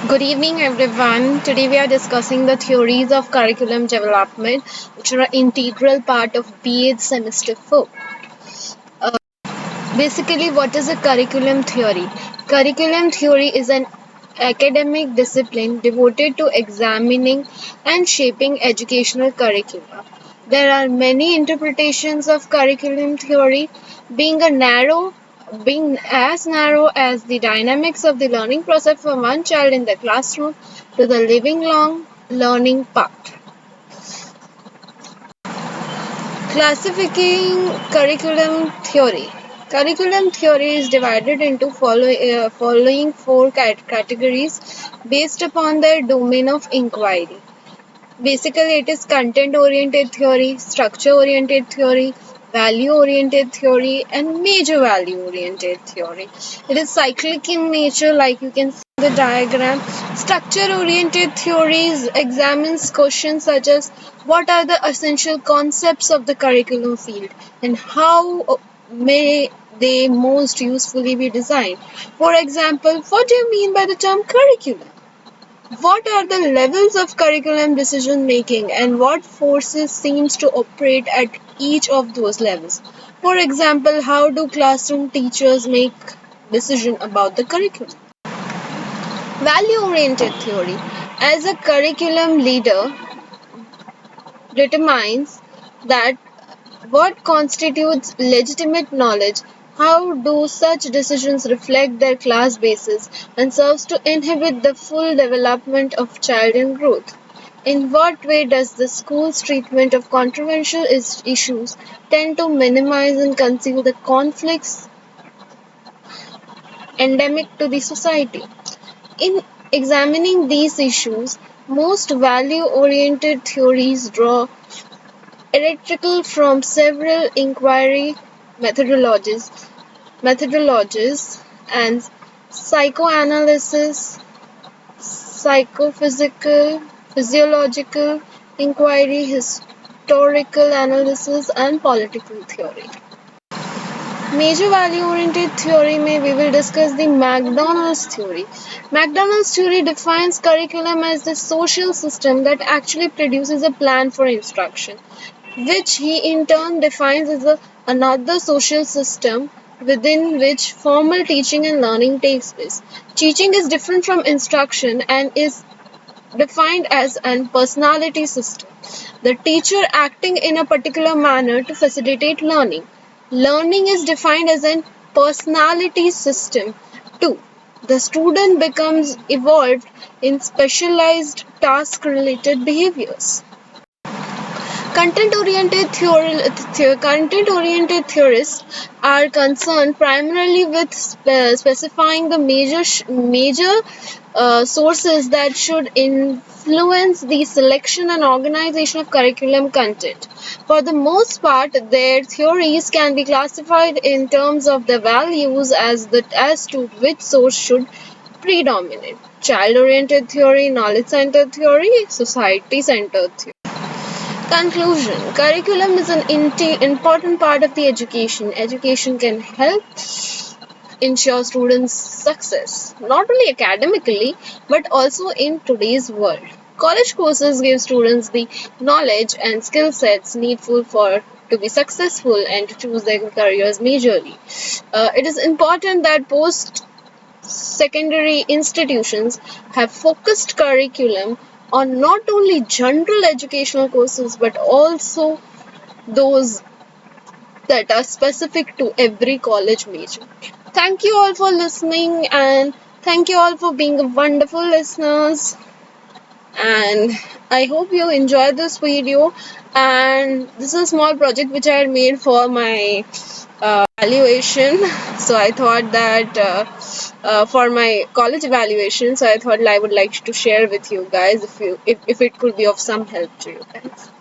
Good evening, everyone. Today we are discussing the theories of curriculum development, which are an integral part of BEd Semester 4. Basically, what is a curriculum theory? Curriculum theory is an academic discipline devoted to examining and shaping educational curricula. There are many interpretations of curriculum theory, being a narrow being as narrow as the dynamics of the learning process for one child in the classroom to the living long learning part. Classifying curriculum theory. Curriculum theory is divided into following four categories based upon their domain of inquiry. Basically, it is content oriented theory, structure oriented theory, value oriented theory, and major value oriented theory. It is cyclic in nature, like you can see in the diagram. Structure oriented theories examines questions such as what are the essential concepts of the curriculum field and how may they most usefully be designed. For example, what do you mean by the term curriculum? What are the levels of curriculum decision making and what forces seems to operate at each of those levels? For example, how do classroom teachers make decision about the curriculum? Value oriented theory. As a curriculum leader determines that what constitutes legitimate knowledge, how do such decisions reflect their class basis and serves to inhibit the full development of child and growth? In what way does the school's treatment of controversial issues tend to minimize and conceal the conflicts endemic to the society? In examining these issues, most value-oriented theories draw electrical from several inquiry methodologies and psychoanalysis, psychophysical, physiological inquiry, historical analysis, and political theory. Major value-oriented theory में we will discuss the McDonald's theory. McDonald's theory defines curriculum as the social system that actually produces a plan for instruction, which he in turn defines as another social system within which formal teaching and learning takes place. Teaching is different from instruction and is defined as an personality system. The teacher acting in a particular manner to facilitate learning. Learning is defined as a personality system too. The student becomes evolved in specialized task-related behaviors. Content-oriented theorists are concerned primarily with specifying the major sources that should influence the selection and organization of curriculum content. For the most part, their theories can be classified in terms of the values as to which source should predominate. Child-oriented theory, knowledge-centered theory, society-centered theory. Conclusion. Curriculum is an important part of the education. Education can help ensure students' success, not only academically, but also in today's world. College courses give students the knowledge and skill sets needful to be successful and to choose their careers majorly. It is important that post-secondary institutions have focused curriculum on not only general educational courses but also those that are specific to every college major. Thank you all for listening and thank you all for being wonderful listeners. And I hope you enjoyed this video. And this is a small project which I had made for my evaluation. So I thought that for my college evaluation, so I thought I would like to share with you guys if it could be of some help to you guys.